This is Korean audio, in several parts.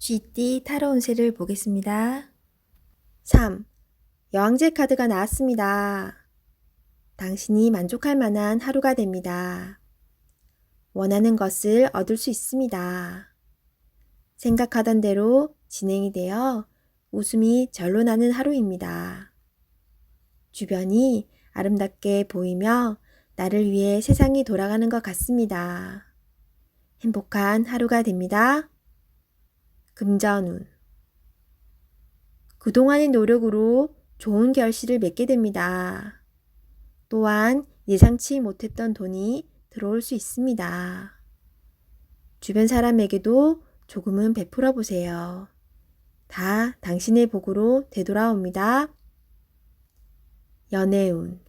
쥐띠 타로 운세를 보겠습니다. 3. 여왕제 카드가 나왔습니다. 당신이 만족할 만한 하루가 됩니다. 원하는 것을 얻을 수 있습니다. 생각하던 대로 진행이 되어 웃음이 절로 나는 하루입니다. 주변이 아름답게 보이며 나를 위해 세상이 돌아가는 것 같습니다. 행복한 하루가 됩니다. 금전운. 그동안의 노력으로 좋은 결실을 맺게 됩니다. 또한 예상치 못했던 돈이 들어올 수 있습니다. 주변 사람에게도 조금은 베풀어 보세요. 다 당신의 복으로 되돌아옵니다. 연애운.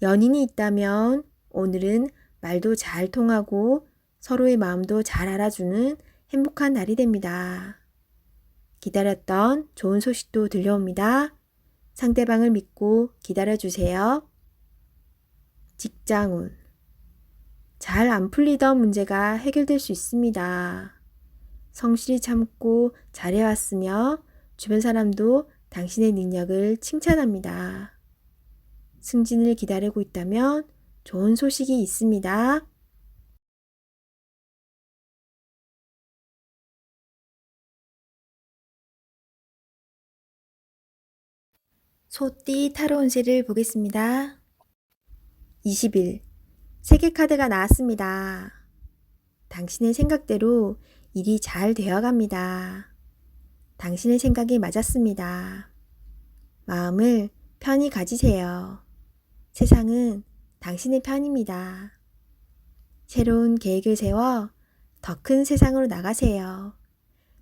연인이 있다면 오늘은 말도 잘 통하고 서로의 마음도 잘 알아주는 행복한 날이 됩니다. 기다렸던 좋은 소식도 들려옵니다. 상대방을 믿고 기다려주세요. 직장운. 잘 안 풀리던 문제가 해결될 수 있습니다. 성실히 참고 잘해왔으며 주변 사람도 당신의 능력을 칭찬합니다. 승진을 기다리고 있다면 좋은 소식이 있습니다. 소띠 타로 운세를 보겠습니다. 20일 세계 카드가 나왔습니다. 당신의 생각대로 일이 잘 되어갑니다. 당신의 생각이 맞았습니다. 마음을 편히 가지세요. 세상은 당신의 편입니다. 새로운 계획을 세워 더 큰 세상으로 나가세요.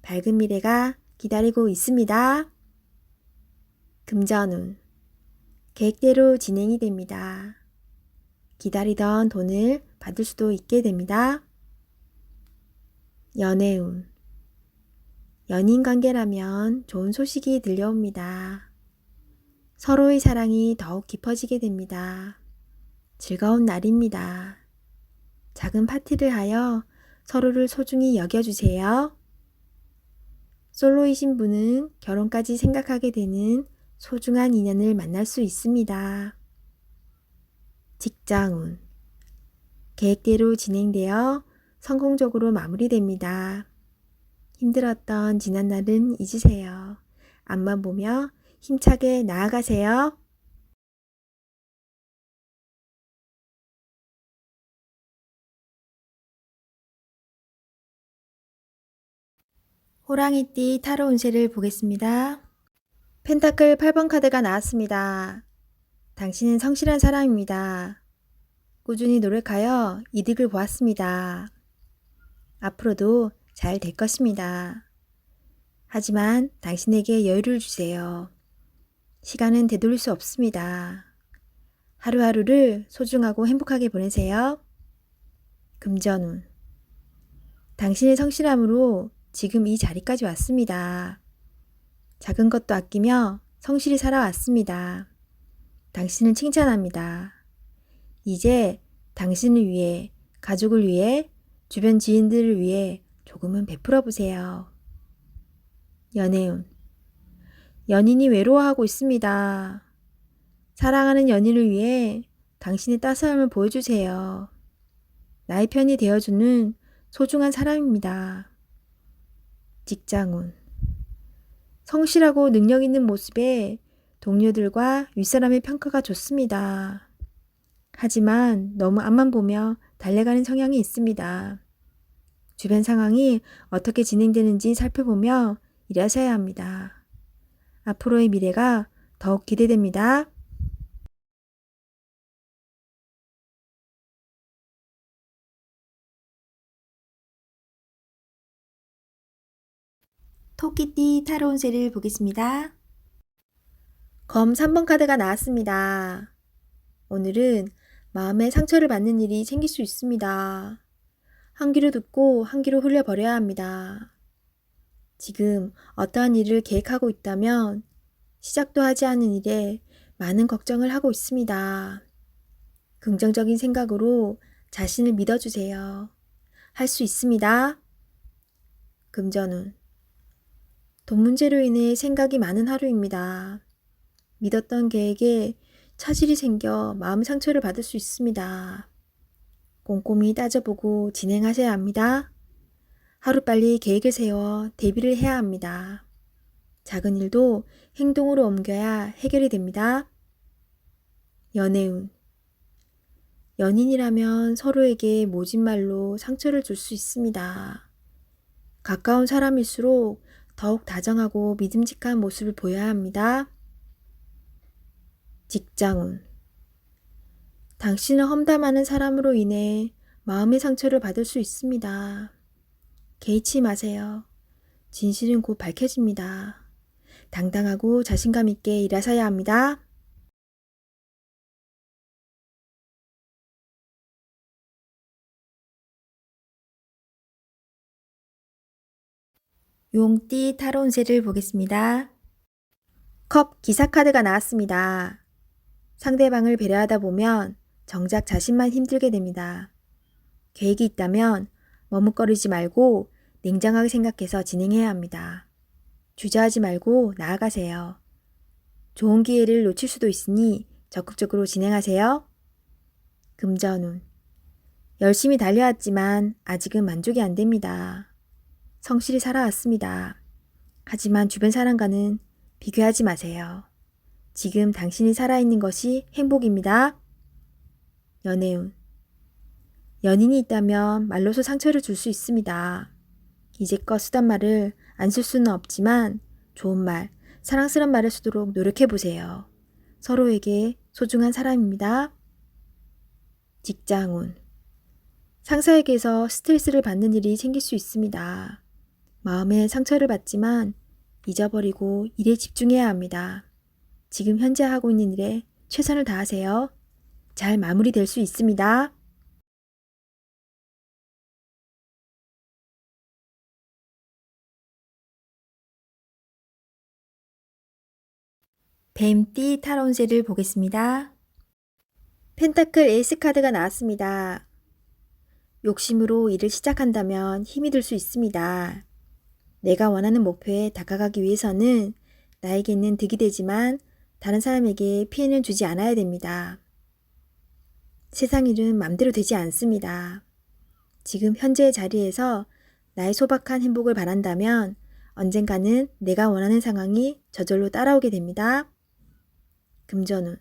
밝은 미래가 기다리고 있습니다. 금전운. 계획대로 진행이 됩니다. 기다리던 돈을 받을 수도 있게 됩니다. 연애운. 연인 관계라면 좋은 소식이 들려옵니다. 서로의 사랑이 더욱 깊어지게 됩니다. 즐거운 날입니다. 작은 파티를 하여 서로를 소중히 여겨주세요. 솔로이신 분은 결혼까지 생각하게 되는 소중한 인연을 만날 수 있습니다. 직장운. 계획대로 진행되어 성공적으로 마무리됩니다. 힘들었던 지난날은 잊으세요. 앞만 보며 힘차게 나아가세요. 호랑이띠 타로 운세를 보겠습니다. 펜타클 8번 카드가 나왔습니다. 당신은 성실한 사람입니다. 꾸준히 노력하여 이득을 보았습니다. 앞으로도 잘 될 것입니다. 하지만 당신에게 여유를 주세요. 시간은 되돌릴 수 없습니다. 하루하루를 소중하고 행복하게 보내세요. 금전운. 당신의 성실함으로 지금 이 자리까지 왔습니다. 작은 것도 아끼며 성실히 살아왔습니다. 당신을 칭찬합니다. 이제 당신을 위해, 가족을 위해, 주변 지인들을 위해 조금은 베풀어 보세요. 연애운. 연인이 외로워하고 있습니다. 사랑하는 연인을 위해 당신의 따스함을 보여주세요. 나의 편이 되어주는 소중한 사람입니다. 직장운. 성실하고 능력 있는 모습에 동료들과 윗사람의 평가가 좋습니다. 하지만 너무 앞만 보며 달려가는 성향이 있습니다. 주변 상황이 어떻게 진행되는지 살펴보며 일하셔야 합니다. 앞으로의 미래가 더욱 기대됩니다. 토끼띠 타로 운세를 보겠습니다. 검 3번 카드가 나왔습니다. 오늘은 마음의 상처를 받는 일이 생길 수 있습니다. 한 귀로 듣고 한 귀로 흘려버려야 합니다. 지금 어떠한 일을 계획하고 있다면 시작도 하지 않은 일에 많은 걱정을 하고 있습니다. 긍정적인 생각으로 자신을 믿어주세요. 할 수 있습니다. 금전운. 돈 문제로 인해 생각이 많은 하루입니다. 믿었던 계획에 차질이 생겨 마음 상처를 받을 수 있습니다. 꼼꼼히 따져보고 진행하셔야 합니다. 하루빨리 계획을 세워 대비를 해야 합니다. 작은 일도 행동으로 옮겨야 해결이 됩니다. 연애운. 연인이라면 서로에게 모진 말로 상처를 줄 수 있습니다. 가까운 사람일수록 더욱 다정하고 믿음직한 모습을 보여야 합니다. 직장운. 당신을 험담하는 사람으로 인해 마음의 상처를 받을 수 있습니다. 개의치 마세요. 진실은 곧 밝혀집니다. 당당하고 자신감 있게 일하셔야 합니다. 용띠 타로 운세를 보겠습니다. 컵 기사 카드가 나왔습니다. 상대방을 배려하다 보면 정작 자신만 힘들게 됩니다. 계획이 있다면 머뭇거리지 말고 냉정하게 생각해서 진행해야 합니다. 주저하지 말고 나아가세요. 좋은 기회를 놓칠 수도 있으니 적극적으로 진행하세요. 금전운. 열심히 달려왔지만 아직은 만족이 안 됩니다. 성실히 살아왔습니다. 하지만 주변 사람과는 비교하지 마세요. 지금 당신이 살아있는 것이 행복입니다. 연애운. 연인이 있다면 말로서 상처를 줄 수 있습니다. 이제껏 쓰던 말을 안 쓸 수는 없지만 좋은 말, 사랑스러운 말을 쓰도록 노력해보세요. 서로에게 소중한 사람입니다. 직장운. 상사에게서 스트레스를 받는 일이 생길 수 있습니다. 마음에 상처를 받지만 잊어버리고 일에 집중해야 합니다. 지금 현재 하고 있는 일에 최선을 다하세요. 잘 마무리될 수 있습니다. 뱀띠 타로 운세를 보겠습니다. 펜타클 에이스 카드가 나왔습니다. 욕심으로 일을 시작한다면 힘이 들 수 있습니다. 내가 원하는 목표에 다가가기 위해서는 나에게는 득이 되지만 다른 사람에게 피해는 주지 않아야 됩니다. 세상 일은 맘대로 되지 않습니다. 지금 현재의 자리에서 나의 소박한 행복을 바란다면 언젠가는 내가 원하는 상황이 저절로 따라오게 됩니다. 금전운.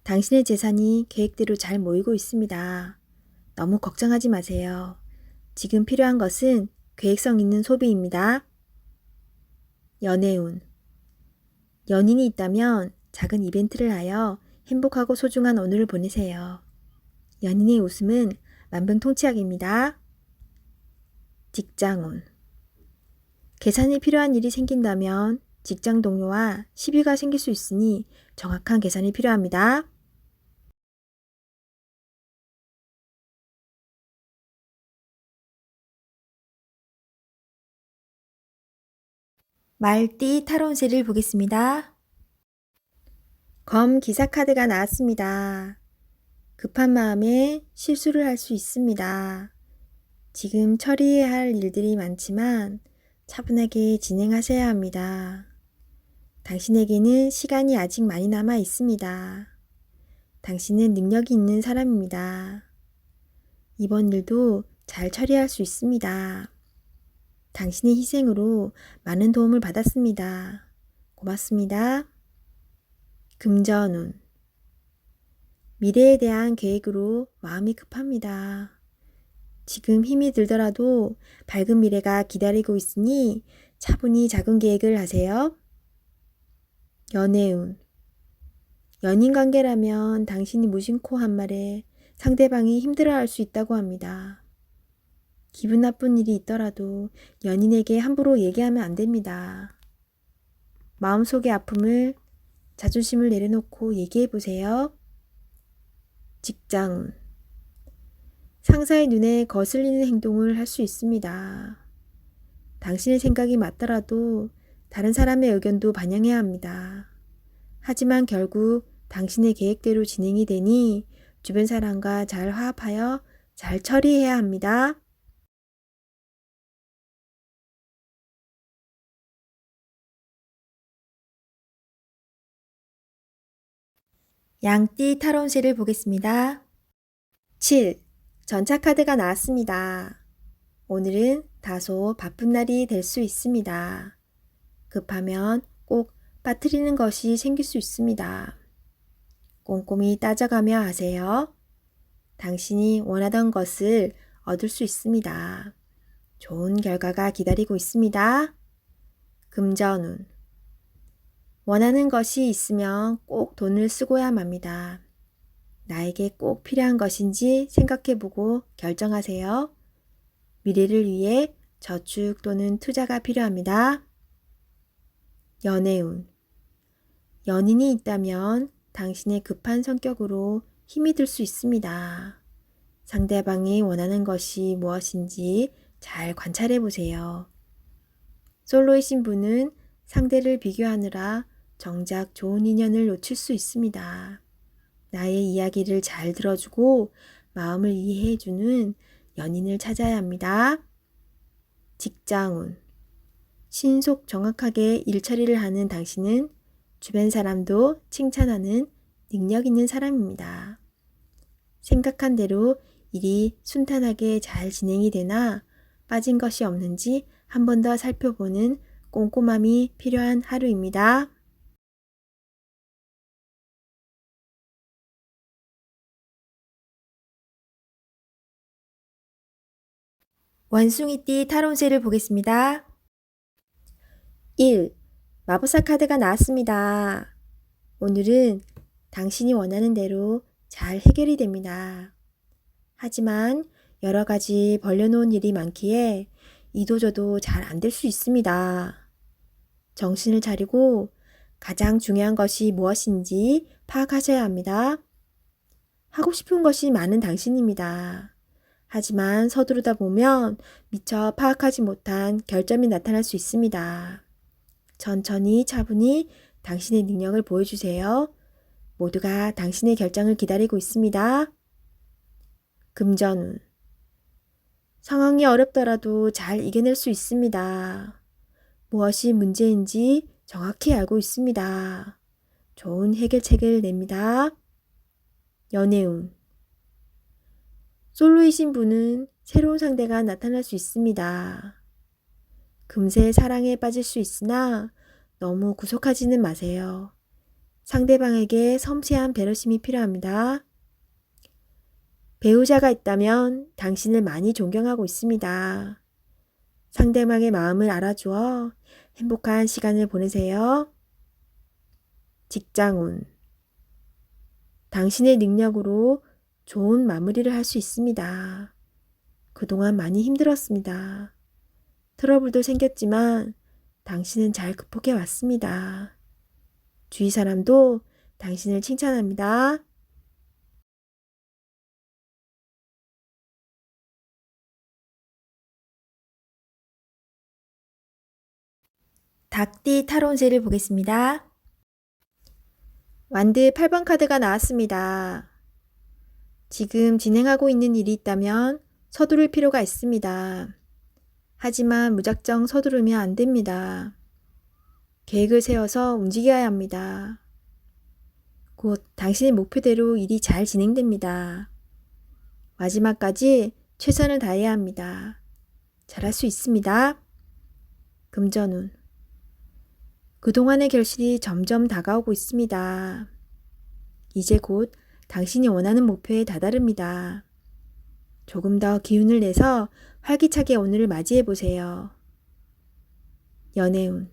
당신의 재산이 계획대로 잘 모이고 있습니다. 너무 걱정하지 마세요. 지금 필요한 것은 계획성 있는 소비입니다. 연애운. 연인이 있다면 작은 이벤트를 하여 행복하고 소중한 오늘을 보내세요. 연인의 웃음은 만병통치약입니다. 직장운. 계산이 필요한 일이 생긴다면 직장 동료와 시비가 생길 수 있으니 정확한 계산이 필요합니다. 말띠 타로 운세를 보겠습니다. 검 기사 카드가 나왔습니다. 급한 마음에 실수를 할 수 있습니다. 지금 처리해야 할 일들이 많지만 차분하게 진행하셔야 합니다. 당신에게는 시간이 아직 많이 남아 있습니다. 당신은 능력이 있는 사람입니다. 이번 일도 잘 처리할 수 있습니다. 당신의 희생으로 많은 도움을 받았습니다. 고맙습니다. 금전운. 미래에 대한 계획으로 마음이 급합니다. 지금 힘이 들더라도 밝은 미래가 기다리고 있으니 차분히 작은 계획을 하세요. 연애운. 연인 관계라면 당신이 무심코 한 말에 상대방이 힘들어할 수 있다고 합니다. 기분 나쁜 일이 있더라도 연인에게 함부로 얘기하면 안 됩니다. 마음속의 아픔을 자존심을 내려놓고 얘기해 보세요. 직장운. 상사의 눈에 거슬리는 행동을 할 수 있습니다. 당신의 생각이 맞더라도 다른 사람의 의견도 반영해야 합니다. 하지만 결국 당신의 계획대로 진행이 되니 주변 사람과 잘 화합하여 잘 처리해야 합니다. 양띠 타로운세를 보겠습니다. 7. 전차 카드가 나왔습니다. 오늘은 다소 바쁜 날이 될 수 있습니다. 급하면 꼭 빠뜨리는 것이 생길 수 있습니다. 꼼꼼히 따져가며 하세요. 당신이 원하던 것을 얻을 수 있습니다. 좋은 결과가 기다리고 있습니다. 금전운. 원하는 것이 있으면 꼭 돈을 쓰고야 맙니다. 나에게 꼭 필요한 것인지 생각해보고 결정하세요. 미래를 위해 저축 또는 투자가 필요합니다. 연애운. 연인이 있다면 당신의 급한 성격으로 힘이 들 수 있습니다. 상대방이 원하는 것이 무엇인지 잘 관찰해 보세요. 솔로이신 분은 상대를 비교하느라 정작 좋은 인연을 놓칠 수 있습니다. 나의 이야기를 잘 들어주고 마음을 이해해주는 연인을 찾아야 합니다. 직장운. 신속 정확하게 일처리를 하는 당신은 주변 사람도 칭찬하는 능력 있는 사람입니다. 생각한 대로 일이 순탄하게 잘 진행이 되나 빠진 것이 없는지 한 번 더 살펴보는 꼼꼼함이 필요한 하루입니다. 원숭이띠 타로운세를 보겠습니다. 1. 마법사 카드가 나왔습니다. 오늘은 당신이 원하는 대로 잘 해결이 됩니다. 하지만 여러 가지 벌려놓은 일이 많기에 이도저도 잘 안 될 수 있습니다. 정신을 차리고 가장 중요한 것이 무엇인지 파악하셔야 합니다. 하고 싶은 것이 많은 당신입니다. 하지만 서두르다 보면 미처 파악하지 못한 결점이 나타날 수 있습니다. 천천히 차분히 당신의 능력을 보여주세요. 모두가 당신의 결정을 기다리고 있습니다. 금전운. 상황이 어렵더라도 잘 이겨낼 수 있습니다. 무엇이 문제인지 정확히 알고 있습니다. 좋은 해결책을 냅니다. 연애운. 솔로이신 분은 새로운 상대가 나타날 수 있습니다. 금세 사랑에 빠질 수 있으나 너무 구속하지는 마세요. 상대방에게 섬세한 배려심이 필요합니다. 배우자가 있다면 당신을 많이 존경하고 있습니다. 상대방의 마음을 알아주어 행복한 시간을 보내세요. 직장운. 당신의 능력으로 좋은 마무리를 할 수 있습니다. 그동안 많이 힘들었습니다. 트러블도 생겼지만 당신은 잘 극복해 왔습니다. 주위 사람도 당신을 칭찬합니다. 닭띠 타로운세를 보겠습니다. 완드 8번 카드가 나왔습니다. 지금 진행하고 있는 일이 있다면 서두를 필요가 있습니다. 하지만 무작정 서두르면 안 됩니다. 계획을 세워서 움직여야 합니다. 곧 당신의 목표대로 일이 잘 진행됩니다. 마지막까지 최선을 다해야 합니다. 잘할 수 있습니다. 금전운. 그동안의 결실이 점점 다가오고 있습니다. 이제 곧 당신이 원하는 목표에 다다릅니다. 조금 더 기운을 내서 활기차게 오늘을 맞이해 보세요. 연애운.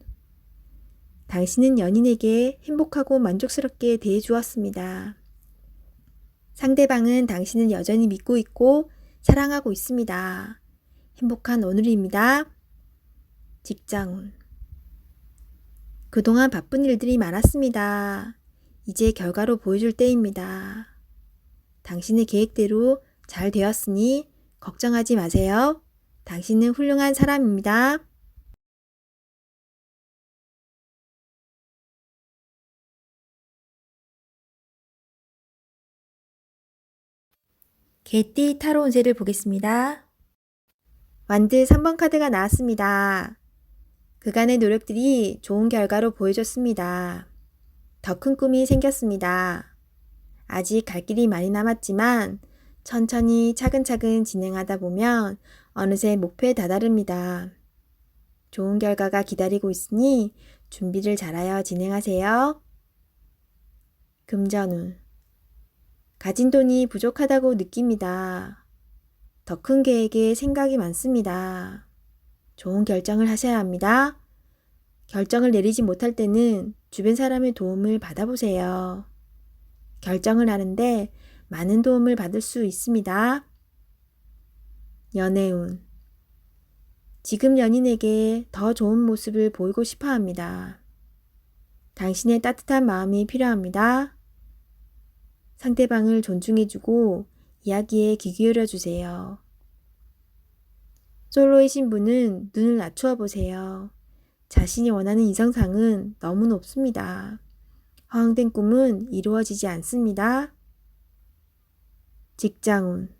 당신은 연인에게 행복하고 만족스럽게 대해 주었습니다. 상대방은 당신을 여전히 믿고 있고 사랑하고 있습니다. 행복한 오늘입니다. 직장운. 그동안 바쁜 일들이 많았습니다. 이제 결과로 보여줄 때입니다. 당신의 계획대로 잘 되었으니 걱정하지 마세요. 당신은 훌륭한 사람입니다. 개띠 타로 운세를 보겠습니다. 완드 3번 카드가 나왔습니다. 그간의 노력들이 좋은 결과로 보여줬습니다. 더 큰 꿈이 생겼습니다. 아직 갈 길이 많이 남았지만 천천히 차근차근 진행하다 보면 어느새 목표에 다다릅니다. 좋은 결과가 기다리고 있으니 준비를 잘하여 진행하세요. 금전운. 가진 돈이 부족하다고 느낍니다. 더 큰 계획에 생각이 많습니다. 좋은 결정을 하셔야 합니다. 결정을 내리지 못할 때는 주변 사람의 도움을 받아보세요. 결정을 하는데 많은 도움을 받을 수 있습니다. 연애운. 지금 연인에게 더 좋은 모습을 보이고 싶어 합니다. 당신의 따뜻한 마음이 필요합니다. 상대방을 존중해주고 이야기에 귀 기울여 주세요. 솔로이신 분은 눈을 낮추어 보세요. 자신이 원하는 이성상은 너무 높습니다. 허황된 꿈은 이루어지지 않습니다. 직장운.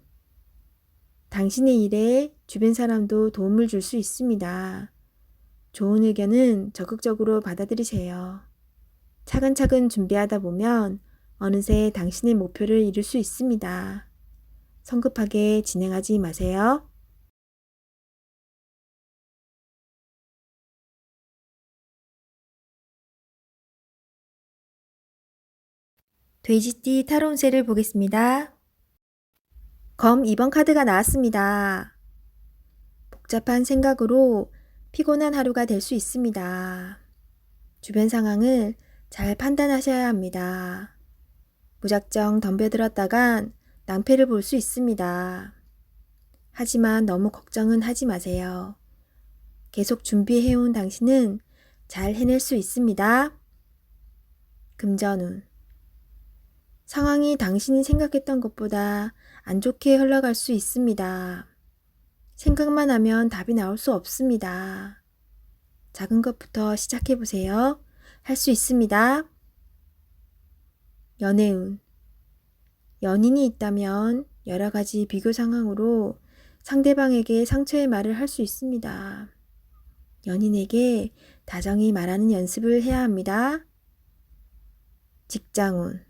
당신의 일에 주변 사람도 도움을 줄 수 있습니다. 좋은 의견은 적극적으로 받아들이세요. 차근차근 준비하다 보면 어느새 당신의 목표를 이룰 수 있습니다. 성급하게 진행하지 마세요. 돼지띠 타로 운세를 보겠습니다. 검 2번 카드가 나왔습니다. 복잡한 생각으로 피곤한 하루가 될 수 있습니다. 주변 상황을 잘 판단하셔야 합니다. 무작정 덤벼들었다간 낭패를 볼 수 있습니다. 하지만 너무 걱정은 하지 마세요. 계속 준비해온 당신은 잘 해낼 수 있습니다. 금전운. 상황이 당신이 생각했던 것보다 안 좋게 흘러갈 수 있습니다. 생각만 하면 답이 나올 수 없습니다. 작은 것부터 시작해보세요. 할 수 있습니다. 연애운. 연인이 있다면 여러 가지 비교 상황으로 상대방에게 상처의 말을 할 수 있습니다. 연인에게 다정히 말하는 연습을 해야 합니다. 직장운.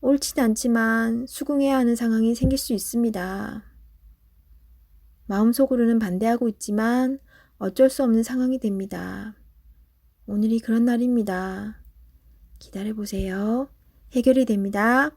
옳진 않지만 수긍해야 하는 상황이 생길 수 있습니다. 마음속으로는 반대하고 있지만 어쩔 수 없는 상황이 됩니다. 오늘이 그런 날입니다. 기다려보세요. 해결이 됩니다.